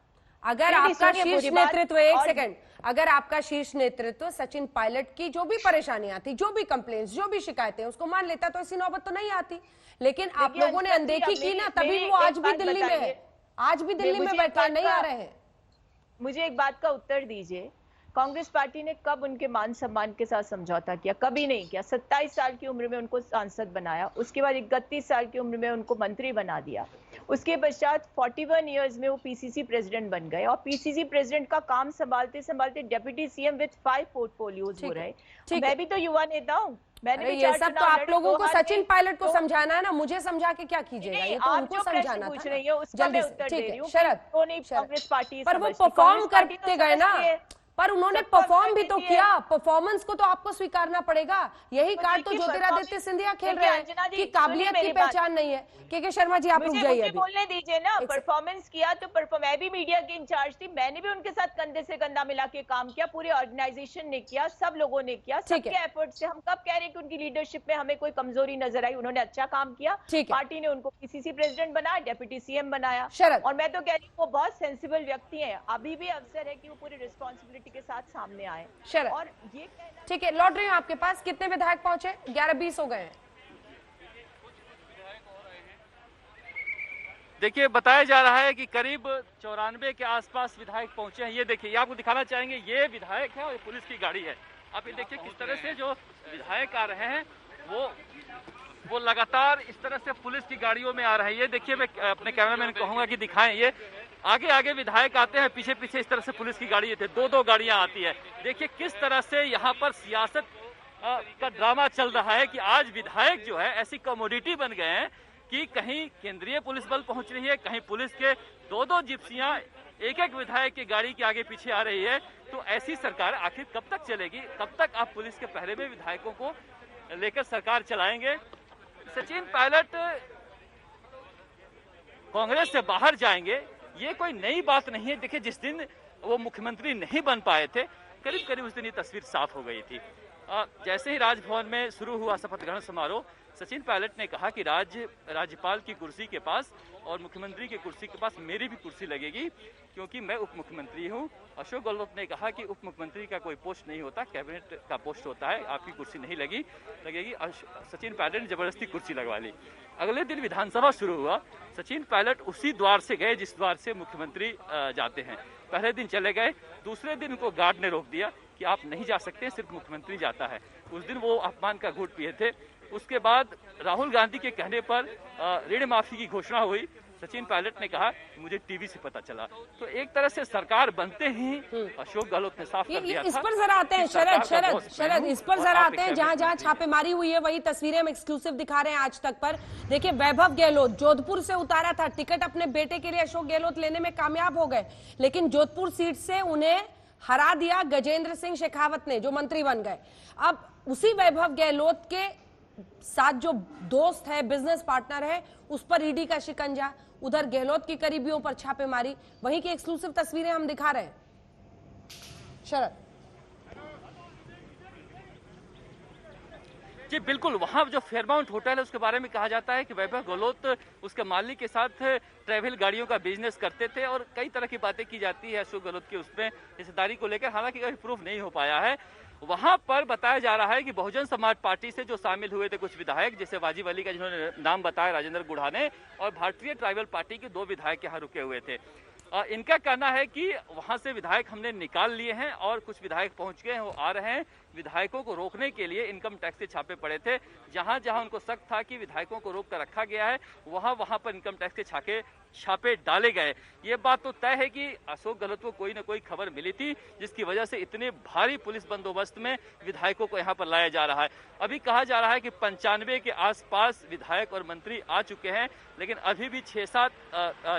S1: अगर आपका शीर्ष नेतृत्व, एक सेकंड, अगर आपका शीर्ष नेतृत्व सचिन पायलट की जो भी परेशानियां थी, जो भी कंप्लेंट्स, जो भी शिकायतें, उसको मान लेता तो ऐसी नौबत तो नहीं आती। लेकिन आप लोगों ने अनदेखी की ना, तभी वो आज भी दिल्ली में है, आज भी दिल्ली में बैठे, नहीं आ रहे हैं।
S11: मुझे एक बात का उत्तर दीजिए, कांग्रेस पार्टी ने कब उनके मान सम्मान के साथ समझौता किया? कभी नहीं किया। 27 साल की उम्र में उनको सांसद बनाया, उसके बाद 31 साल की उम्र में उनको मंत्री बना दिया, उसके पश्चात 41 इयर्स में वो पीसीसी प्रेसिडेंट बन गए, और पीसीसी प्रेसिडेंट का काम संभालते संभालते डेप्यूटी सीएम विद 5 पोर्टफोलियोज हो रहे। मैं भी तो युवा नेता हूँ, मैंने
S1: ये सब तो आप लोगों को सचिन पायलट को समझाना है ना, मुझे समझा के क्या कीजिएगा, ये तो उनको समझाना था। जल्दी से, ठीक है शरद,
S11: कांग्रेस पार्टी
S1: पर वो परफॉर्म करते गए ना, पर उन्होंने परफॉर्म भी तो किया, परफॉर्मेंस को तो आपको स्वीकारना पड़ेगा। यही कार्ड तो ज्योतिरादित्य सिंधिया खेल रहे हैं कि काबिलियत की पहचान नहीं है। के शर्मा जी आप रुक जाइए,
S11: मुझे बोलने दीजिए ना। परफॉर्मेंस किया तो मैं भी मीडिया की इंचार्ज थी, मैंने भी उनके साथ कंधे से कंधा मिला के काम किया, पूरे ऑर्गेनाइजेशन ने किया, सब लोगों ने किया, सबके एफर्ट से। हम कब कह रहे हैं कि उनकी लीडरशिप में हमें कोई कमजोरी नजर आई? उन्होंने अच्छा काम किया, पार्टी ने उनको पीसीसी प्रेसिडेंट बनाया, डेप्यूटी सीएम बनाया, और मैं तो कह रही हूँ वो बहुत सेंसिबल व्यक्ति है। अभी भी अवसर है कि वो पूरी रिस्पॉन्सिबिलिटी के साथ सामने आए। और ये
S1: ठीक है, लौट रही हूँ आपके पास। कितने विधायक पहुंचे? 11-20 हो गए हैं।
S2: देखिए बताया जा रहा है कि करीब 94 के आसपास विधायक पहुंचे हैं। ये देखिए, ये आपको दिखाना चाहेंगे, ये विधायक है और ये पुलिस की गाड़ी है। आप ये देखिए किस तरह से जो विधायक आ रहे हैं वो लगातार इस तरह से पुलिस की गाड़ियों में आ रहे हैं। ये देखिए, मैं अपने कैमरामैन को कहूंगा कि दिखाएं, ये आगे आगे विधायक आते हैं, पीछे पीछे इस तरह से पुलिस की गाड़ी थे, दो गाड़ियां आती है। देखिए किस तरह से यहाँ पर सियासत का ड्रामा चल रहा है कि आज विधायक जो है ऐसी कमोडिटी बन गए हैं कि कहीं केंद्रीय पुलिस बल पहुंच रही है, कहीं पुलिस के दो जिप्सियां एक विधायक की गाड़ी के आगे पीछे आ रही है। तो ऐसी सरकार आखिर कब तक चलेगी? कब तक आप पुलिस के पहरे में विधायकों को लेकर सरकार चलाएंगे? सचिन पायलट कांग्रेस से बाहर जाएंगे, ये कोई नई बात नहीं है। देखिए जिस दिन वो मुख्यमंत्री नहीं बन पाए थे, करीब करीब उस दिन ये तस्वीर साफ हो गई थी। जैसे ही राजभवन में शुरू हुआ शपथ ग्रहण समारोह, सचिन पायलट ने कहा कि राज्यपाल की कुर्सी के पास और मुख्यमंत्री की कुर्सी के पास मेरी भी कुर्सी लगेगी, क्योंकि मैं उप मुख्यमंत्री हूं। अशोक गहलोत ने कहा कि उप मुख्यमंत्री का कोई पोस्ट नहीं होता, कैबिनेट का पोस्ट होता है, आपकी कुर्सी नहीं लगेगी। सचिन पायलट ने जबरदस्ती कुर्सी लगवा ली। अगले दिन विधानसभा शुरू हुआ, सचिन पायलट उसी द्वार से गए जिस द्वार से मुख्यमंत्री जाते हैं। पहले दिन चले गए, दूसरे दिन उनको गार्ड ने रोक दिया कि आप नहीं जा सकते, सिर्फ मुख्यमंत्री जाता है। उस दिन वो अपमान का घूंट पिए थे। उसके बाद राहुल गांधी के कहने पर ऋण माफी की घोषणा हुई। सचिन पायलट ने कहा मुझे टीवी से पता चला। तो एक तरह से सरकार बनते ही अशोक गहलोत ने साफ कर दिया था।
S1: इस पर जरा आते हैं शरद, इस पर जरा आते हैं। जहां जहां छापेमारी हुई है वही तस्वीरें हम एक्सक्लूसिव दिखा रहे हैं आज तक पर। देखिए वैभव गहलोत जोधपुर से उतारा था, टिकट अपने बेटे के लिए अशोक गहलोत लेने में कामयाब हो गए, लेकिन जोधपुर सीट से उन्हें हरा दिया गजेंद्र सिंह शेखावत ने, जो मंत्री बन गए। अब उसी वैभव गहलोत के साथ जो दोस्त है, बिजनेस पार्टनर है, उस पर ईडी का शिकंजा, उधर गहलोत की करीबियों पर छापेमारी, वहीं की एक्सक्लूसिव तस्वीरें हम दिखा रहे हैं। शरद
S2: जी बिल्कुल, वहां जो फेयरमाउंट होटल है उसके बारे में कहा जाता है कि वैभव गहलोत उसके मालिक के साथ ट्रैवल गाड़ियों का बिजनेस करते थे और कई तरह की बातें की जाती है अशोक गहलोत की उसमें हिस्सेदारी को लेकर, हालांकि कभी प्रूफ नहीं हो पाया है। वहां पर बताया जा रहा है कि बहुजन समाज पार्टी से जो शामिल हुए थे कुछ विधायक, जैसे वाजिब अली का जिन्होंने नाम बताया, राजेंद्र गुढ़ा ने, और भारतीय ट्राइबल पार्टी के 2 विधायक यहाँ रुके हुए थे। इनका कहना है कि वहां से विधायक हमने निकाल लिए हैं और कुछ विधायक पहुंच गए हैं, वो आ रहे हैं। विधायकों को रोकने के लिए इनकम टैक्स के छापे पड़े थे। जहां जहां उनको शक था कि विधायकों को रोक कर रखा गया है, वहां पर इनकम टैक्स के छापे डाले गए। ये बात तो तय है कि अशोक गहलोत को कोई न कोई खबर मिली थी, जिसकी वजह से इतने भारी पुलिस बंदोबस्त में विधायकों को यहाँ पर लाया जा रहा है। अभी कहा जा रहा है कि 95 के आसपास विधायक और मंत्री आ चुके हैं, लेकिन अभी भी 6-7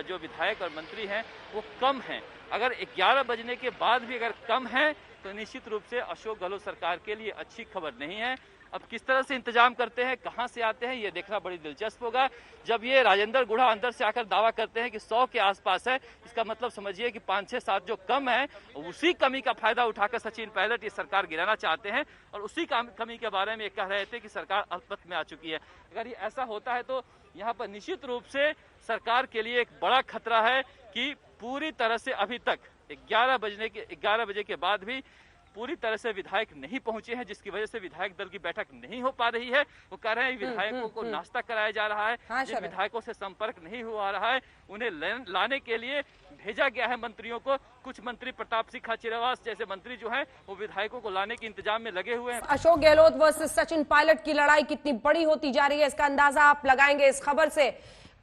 S2: जो विधायक और मंत्री हैं वो कम हैं। अगर 11 बजने के बाद भी अगर कम है तो निश्चित रूप से अशोक गहलोत सरकार के लिए अच्छी खबर नहीं है। अब किस तरह से इंतजाम करते हैं, कहां से आते हैं, ये देखना बड़ी दिलचस्प होगा। जब ये राजेंद्र गुढ़ा अंदर से आकर दावा करते हैं कि 100 के आसपास है, इसका मतलब समझिए कि 5-6-7 जो कम है, उसी कमी का फायदा उठाकर सचिन पायलट ये सरकार गिराना चाहते हैं और उसी कमी के बारे में कह रहे थे कि सरकार अल्पमत में आ चुकी है। अगर ये ऐसा होता है तो यहाँ पर निश्चित रूप से सरकार के लिए एक बड़ा खतरा है कि पूरी तरह से अभी तक 11 बजे के बाद भी पूरी तरह से विधायक नहीं पहुंचे हैं, जिसकी वजह से विधायक दल की बैठक नहीं हो पा रही है। वो कह रहे हैं विधायकों को नाश्ता कराया जा रहा है, जिन विधायकों से संपर्क नहीं हुआ रहा है उन्हें लाने के लिए भेजा गया है मंत्रियों को। कुछ मंत्री प्रताप सिंह खाचरियावास जैसे मंत्री जो हैं वो विधायकों को लाने के इंतजाम में लगे हुए हैं।
S1: अशोक गहलोत वर्सेस सचिन पायलट की लड़ाई कितनी बड़ी होती जा रही है, इसका अंदाजा आप लगाएंगे इस खबर से।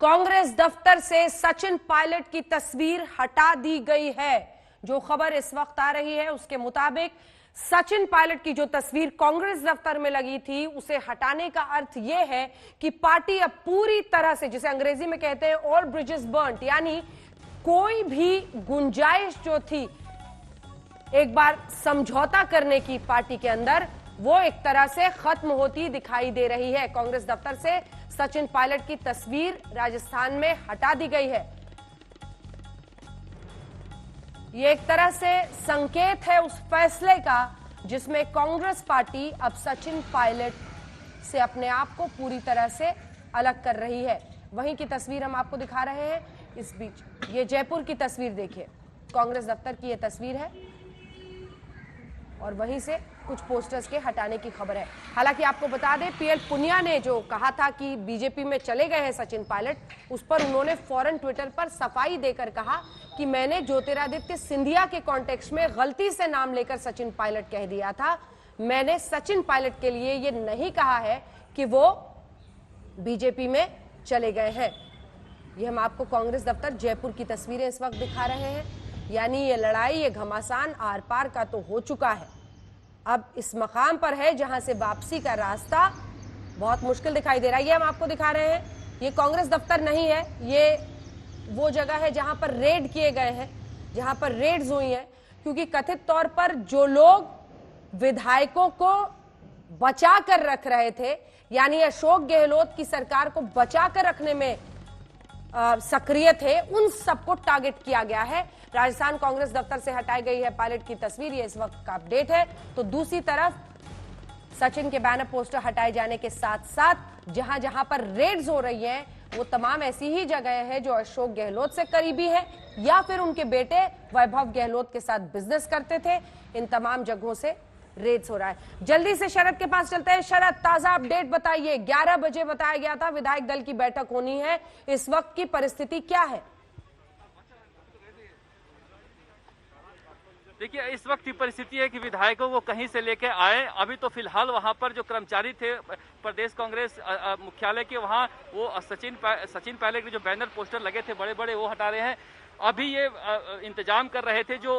S1: कांग्रेस दफ्तर से सचिन पायलट की तस्वीर हटा दी गई है। जो खबर इस वक्त आ रही है उसके मुताबिक सचिन पायलट की जो तस्वीर कांग्रेस दफ्तर में लगी थी उसे हटाने का अर्थ यह है कि पार्टी अब पूरी तरह से, जिसे अंग्रेजी में कहते हैं ऑल ब्रिजेस बर्न्ड, यानी कोई भी गुंजाइश जो थी एक बार समझौता करने की पार्टी के अंदर, वो एक तरह से खत्म होती दिखाई दे रही है। कांग्रेस दफ्तर से सचिन पायलट की तस्वीर राजस्थान में हटा दी गई है। ये एक तरह से संकेत है उस फैसले का जिसमें कांग्रेस पार्टी अब सचिन पायलट से अपने आप को पूरी तरह से अलग कर रही है। वहीं की तस्वीर हम आपको दिखा रहे हैं। इस बीच ये जयपुर की तस्वीर देखिए, कांग्रेस दफ्तर की ये तस्वीर है और वहीं से कुछ पोस्टर्स के हटाने की खबर है। हालांकि आपको बता दें, पीएल पुनिया ने जो कहा था कि बीजेपी में चले गए हैं सचिन पायलट, उस पर उन्होंने फौरन ट्विटर पर सफाई देकर कहा कि मैंने ज्योतिरादित्य सिंधिया के कॉन्टेक्स्ट में गलती से नाम लेकर सचिन पायलट कह दिया था। मैंने सचिन पायलट के लिए ये नहीं कहा है कि वो बीजेपी में चले गए हैं। ये हम आपको कांग्रेस दफ्तर जयपुर की तस्वीरें इस वक्त दिखा रहे हैं। यानी ये लड़ाई, ये घमासान आर पार का तो हो चुका है, अब इस मकाम पर है जहां से वापसी का रास्ता बहुत मुश्किल दिखाई दे रहा है। ये हम आपको दिखा रहे हैं, ये कांग्रेस दफ्तर नहीं है, ये वो जगह है जहां पर रेड किए गए हैं, जहां पर रेड्स हुई हैं, क्योंकि कथित तौर पर जो लोग विधायकों को बचा कर रख रहे थे, यानी अशोक गहलोत की सरकार को बचा कर रखने में सक्रिय थे, उन सबको टारगेट किया गया है। राजस्थान कांग्रेस दफ्तर से हटाई गई है पायलट की तस्वीर, ये इस वक्त का अपडेट है। तो दूसरी तरफ सचिन के बैनर पोस्टर हटाए जाने के साथ साथ जहां जहां पर रेड्स हो रही हैं, वो तमाम ऐसी ही जगह है जो अशोक गहलोत से करीबी है या फिर उनके बेटे वैभव गहलोत के साथ बिजनेस करते थे। इन तमाम जगहों से रेड्स हो रहा है। जल्दी से शरद के पास चलते हैं। शरद, ताजा अपडेट बताइए। 11 बजे बताया गया था विधायक दल की बैठक होनी है, इस वक्त की परिस्थिति क्या है?
S2: देखिए, इस वक्त की परिस्थिति है कि विधायकों को कहीं से लेके आए। अभी तो फिलहाल वहां पर जो कर्मचारी थे प्रदेश कांग्रेस मुख्यालय के, वहां वो सचिन पायलट के जो बैनर पोस्टर लगे थे बड़े बड़े, वो हटा रहे हैं। अभी ये इंतजाम कर रहे थे जो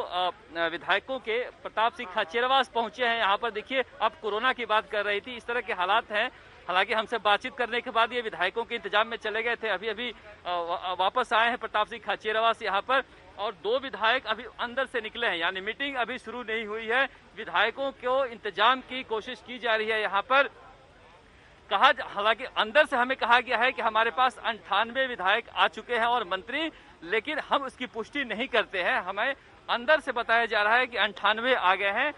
S2: विधायकों के। प्रताप सिंह खाचरियावास पहुंचे हैं यहाँ पर। देखिए, अब कोरोना की बात कर रही थी, इस तरह के हालात हैं। हालांकि हमसे बातचीत करने के बाद ये विधायकों के इंतजाम में चले गए थे। अभी अभी वापस आए हैं प्रताप सिंह खाचरियावास यहाँ पर, और 2 विधायक अभी अंदर से निकले हैं, यानी मीटिंग अभी शुरू नहीं हुई है। विधायकों को इंतजाम की कोशिश की जा रही है यहाँ पर। हालांकि अंदर से हमें कहा गया है कि हमारे पास 98 विधायक आ चुके हैं और मंत्री, लेकिन हम उसकी पुष्टि नहीं करते हैं। हमें अंदर से बताया जा रहा है कि 98 आ गए हैं।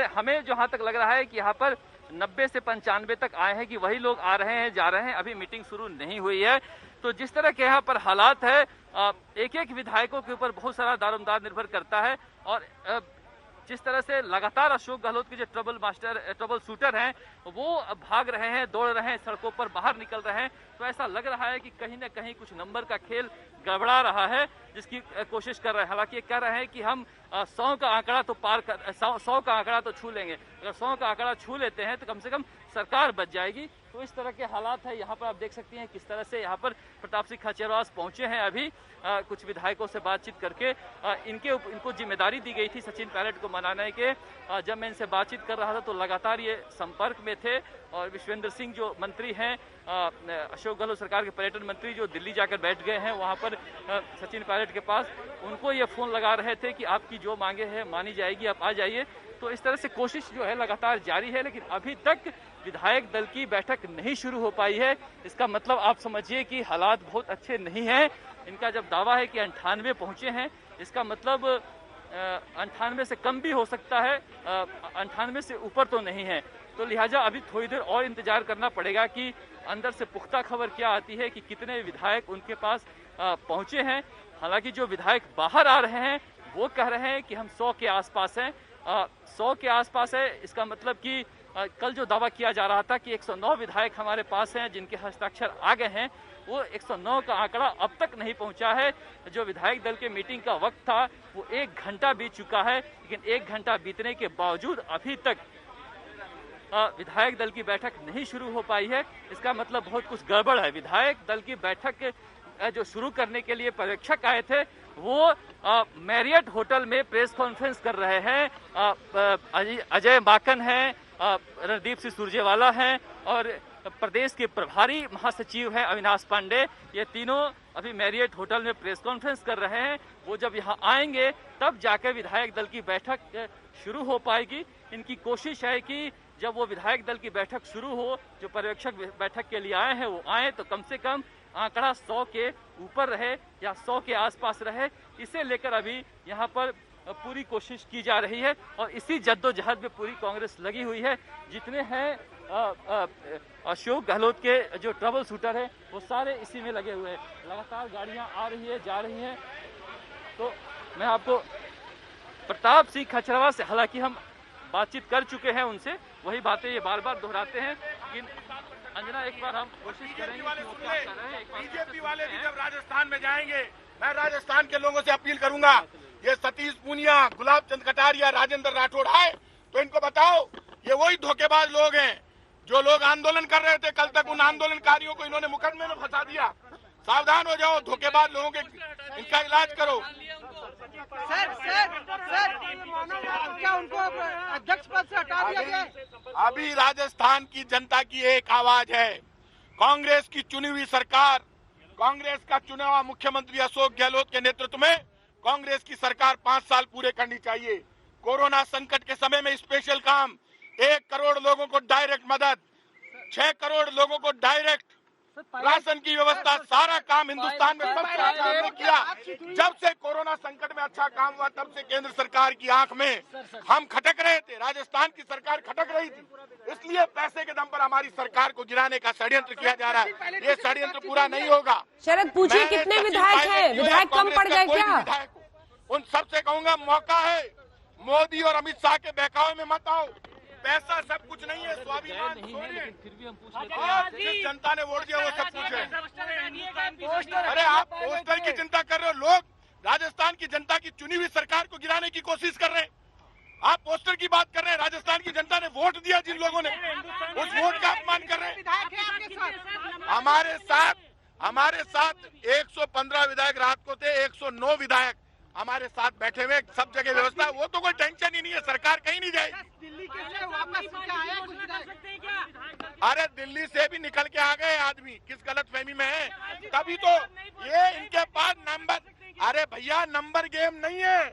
S2: हमें जहां तक लग रहा है कि यहाँ पर 90 से 95 तक आए हैं, कि वही लोग आ रहे हैं जा रहे हैं। अभी मीटिंग शुरू नहीं हुई है। तो जिस तरह के यहाँ पर हालात है, एक एक विधायकों के ऊपर बहुत सारा दारोमदार निर्भर करता है। और जिस तरह से लगातार अशोक गहलोत के जो ट्रबल शूटर हैं, वो भाग रहे हैं, दौड़ रहे हैं, सड़कों पर बाहर निकल रहे हैं, तो ऐसा लग रहा है कि कहीं ना कहीं कुछ नंबर का खेल गड़बड़ा रहा है, जिसकी कोशिश कर रहे हैं। हालांकि ये कह रहे हैं कि हम 100 का आंकड़ा तो 100 का आंकड़ा तो छू लेंगे। अगर 100 का आंकड़ा छू लेते हैं तो कम से कम सरकार बच जाएगी। तो इस तरह के हालात है यहाँ पर। आप देख सकती हैं किस तरह से यहाँ पर प्रताप सिंह खाचरियावास पहुंचे हैं। अभी कुछ विधायकों से बातचीत करके इनको जिम्मेदारी दी गई थी सचिन पायलट को मनाने के। जब मैं इनसे बातचीत कर रहा था तो लगातार ये संपर्क में थे। और विश्वेंद्र सिंह जो मंत्री हैं, अशोक गहलोत सरकार के पर्यटन मंत्री, जो दिल्ली जाकर बैठ गए हैं वहाँ पर सचिन पायलट के पास, उनको ये फोन लगा रहे थे कि आपकी जो मांगे हैं मानी जाएगी, आप आ जाइए। तो इस तरह से कोशिश जो है लगातार जारी है, लेकिन अभी तक विधायक दल की बैठक नहीं शुरू हो पाई है। इसका मतलब आप समझिए कि हालात बहुत अच्छे नहीं हैं। इनका जब दावा है कि 98 पहुंचे हैं, इसका मतलब 98 से कम भी हो सकता है, 98 से ऊपर तो नहीं है। तो लिहाजा अभी थोड़ी देर और इंतजार करना पड़ेगा कि अंदर से पुख्ता खबर क्या आती है कि कितने विधायक उनके पास पहुंचे हैं। हालांकि जो विधायक बाहर आ रहे हैं वो कह रहे हैं कि हम 100 के आसपास हैं। 100 के आसपास है, इसका मतलब कि कल जो दावा किया जा रहा था कि 109 विधायक हमारे पास हैं जिनके हस्ताक्षर आ गए हैं, वो 109 का आंकड़ा अब तक नहीं पहुंचा है। जो विधायक दल के मीटिंग का वक्त था वो 1 घंटा बीत चुका है, लेकिन 1 घंटा बीतने के बावजूद अभी तक विधायक दल की बैठक नहीं शुरू हो पाई है। इसका मतलब बहुत कुछ गड़बड़ है। विधायक दल की बैठक जो शुरू करने के लिए पर्यवेक्षक आए थे वो मैरियट होटल में प्रेस कॉन्फ्रेंस कर रहे हैं। अजय माकन हैं, रणदीप सिंह सुरजेवाला हैं और प्रदेश के प्रभारी महासचिव हैं अविनाश पांडे। ये तीनों अभी मैरियट होटल में प्रेस कॉन्फ्रेंस कर रहे हैं। वो जब यहाँ आएंगे तब जाकर विधायक दल की बैठक शुरू हो पाएगी। इनकी कोशिश है कि जब वो विधायक दल की बैठक शुरू हो, जो पर्यवेक्षक बैठक के लिए आए हैं वो आए तो कम से कम आंकड़ा 100 के ऊपर रहे या 100 के आसपास रहे। इसे लेकर अभी यहाँ पर पूरी कोशिश की जा रही है और इसी जद्दोजहद में पूरी कांग्रेस लगी हुई है। जितने हैं अशोक गहलोत के जो ट्रबल शूटर है वो सारे इसी में लगे हुए हैं। लगातार गाड़ियां आ रही है, जा रही हैं। तो मैं आपको प्रताप सिंह खचरवा से, हालांकि हम बातचीत कर चुके हैं उनसे, वही बातें ये बार बार दोहराते हैं। लेकिन अंजना, एक बार हम कोशिश करेंगे कि वो क्या कर रहे हैं।
S12: बीजेपी वाले भी जब राजस्थान में जाएंगे, मैं राजस्थान के लोगों से अपील करूंगा, ये सतीश पूनिया, गुलाब चंद कटारिया, राजेंद्र राठौड़ आए तो इनको बताओ ये वही धोखेबाज लोग हैं जो लोग आंदोलन कर रहे थे। कल तक उन आंदोलनकारियों को इन्होंने मुकदमे में फंसा दिया। सावधान हो जाओ, धोखेबाज लोगों के इनका इलाज करो।
S9: सर क्या उनको अध्यक्ष पद से हटा दिया गया?
S12: अभी राजस्थान की जनता की एक आवाज है, कांग्रेस की चुनी हुई सरकार, कांग्रेस का चुना हुआ मुख्यमंत्री अशोक गहलोत के नेतृत्व में कांग्रेस की सरकार 5 साल पूरे करनी चाहिए। कोरोना संकट के समय में स्पेशल काम, 1 करोड़ लोगों को डायरेक्ट मदद, 6 करोड़ लोगों को डायरेक्ट राशन की व्यवस्था, सारा काम हिंदुस्तान में सबसे अच्छा हमने किया। जब से कोरोना संकट में अच्छा काम हुआ तब से केंद्र सरकार की आंख में हम खटक रहे थे, राजस्थान की सरकार खटक रही थी। इसलिए पैसे के दम पर हमारी सरकार को गिराने का षड्यंत्र किया जा रहा है। ये षड्यंत्र पूरा नहीं होगा।
S1: शरद, पूछिए कितने विधायक हैं? विधायक कम पड़ गए क्या?
S12: उन सबसे कहूंगा मौका है, मोदी और अमित शाह के बहकावे में मत आओ। पैसा सब कुछ नहीं है, स्वाभिमान छोड़िए। जनता ने वोट दिया वो सब कुछ है। अरे आप पोस्टर की चिंता कर रहे हो, लोग राजस्थान की जनता की चुनी हुई सरकार को गिराने की कोशिश कर रहे हैं। आप पोस्टर की बात कर रहे हैं। राजस्थान की जनता ने वोट दिया जिन लोगों ने, उस वोट का अपमान कर रहे हैं। हमारे साथ 115 विधायक रात को थे, 109 विधायक हमारे साथ बैठे हुए, सब जगह व्यवस्था। वो तो कोई टेंशन ही नहीं है, सरकार कहीं नहीं जाएगी। अरे दिल्ली से भी निकल के आ गए आदमी, किस गलतफहमी में है? तभी तो ये इनके पास नंबर, अरे भैया नंबर गेम नहीं है,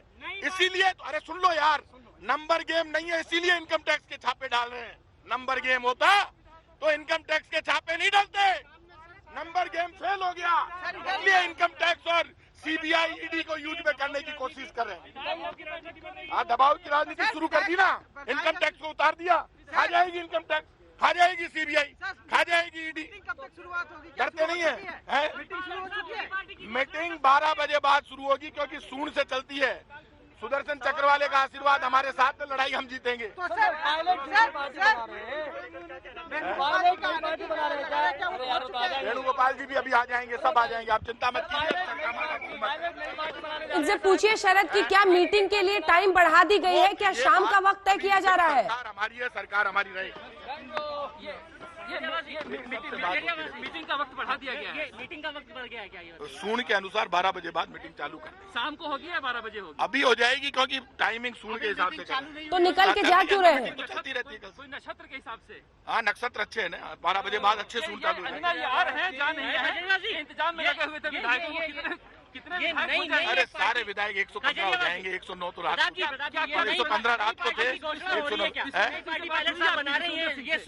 S12: इसीलिए तो, अरे सुन लो यार, नंबर गेम नहीं है इसीलिए इनकम टैक्स के छापे डाल रहे हैं। नंबर गेम होता तो इनकम टैक्स के छापे नहीं डालते। नंबर गेम फेल हो गया, इसलिए इनकम टैक्स और सीबीआई ईडी को यूज में करने की कोशिश कर रहे हैं। दबाव की राजनीति शुरू कर दी ना, इनकम टैक्स को उतार दिया, खा जाएगी इनकम टैक्स, खा जाएगी सीबीआई, खा जाएगी ईडी। करते नहीं है? मीटिंग 12 बजे बाद शुरू होगी क्योंकि सूंड से चलती है। सुदर्शन चक्र वाले का आशीर्वाद हमारे साथ, लड़ाई हम जीतेंगे। वेणुगोपाल जी भी अभी आ जाएंगे, सब आ जाएंगे, आप चिंता मत कीजिए।
S1: इनसे पूछिए शरद की क्या मीटिंग के लिए टाइम बढ़ा दी गई है? क्या शाम का वक्त तय किया जा रहा है?
S12: हमारी है, सरकार हमारी रही।
S2: मीटिंग का वक्त बढ़ा दिया गया है।
S7: मीटिंग का वक्त बढ़ गया है क्या?
S12: सूंड के अनुसार 12 बजे बाद मीटिंग चालू कर।
S2: शाम को होगी या 12 बजे होगी?
S12: अभी हो जाएगी क्योंकि टाइमिंग सूंड के हिसाब से।
S1: तो निकल के जा क्यों रहे हैं?
S12: चलती रहती है
S2: कोई नक्षत्र के हिसाब से।
S12: हाँ, नक्षत्र अच्छे है ना, 12 बजे बाद अच्छे सूंड चालू है।
S2: इंतजाम में लगे हुए थे विधायकों। कितने
S12: अरे सारे विधायक 115 हो जाएंगे, 109 तो रात को, 115 रात को थे, 109।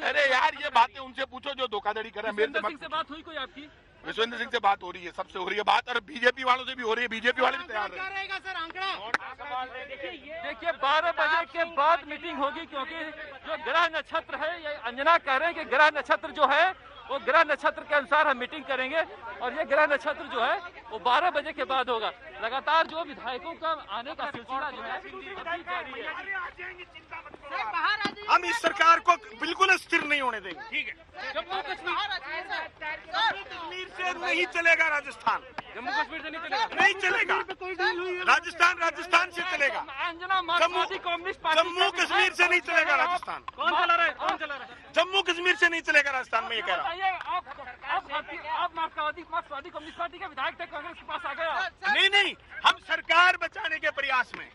S12: अरे यार ये बातें उनसे पूछो जो धोखाधड़ी कर रहे हैं।
S2: विश्वेंद्र सिंह से बात हुई कोई आपकी?
S12: विश्वेंद्र सिंह से बात हो रही है, सबसे हो रही है बात, और बीजेपी वालों से भी हो रही है। बीजेपी वाले भी तैयार हैं।
S2: देखिए 12 बजे के बाद मीटिंग होगी क्योंकि जो ग्रह नक्षत्र है, ये अंजना कह रहे हैं कि ग्रह नक्षत्र जो है वो ग्रह नक्षत्र के अनुसार हम मीटिंग करेंगे और ये ग्रह नक्षत्र जो है वो 12 बजे के बाद होगा। लगातार जो विधायकों का आने का सिलसिला जो है जारी है।
S12: हम इस सरकार को बिल्कुल स्थिर नहीं होने देंगे। ठीक है,
S2: जम्मू
S12: कश्मीर से नहीं चलेगा, राजस्थान
S2: जम्मू कश्मीर से नहीं चलेगा,
S12: नहीं चलेगा। राजस्थान से चलेगा,
S2: अंजना मार्क्सवादी कम्युनिस्ट पार्टी
S12: जम्मू कश्मीर से नहीं चलेगा। राजस्थान
S2: कौन चला रहा है?
S12: जम्मू कश्मीर से नहीं चलेगा राजस्थान में, ये कह रहा हूँ।
S2: आप मार्क्सवादी कम्युनिस्ट पार्टी के विधायक थे, कांग्रेस के पास आ गए।
S12: नहीं, हम सरकार बचाने के प्रयास में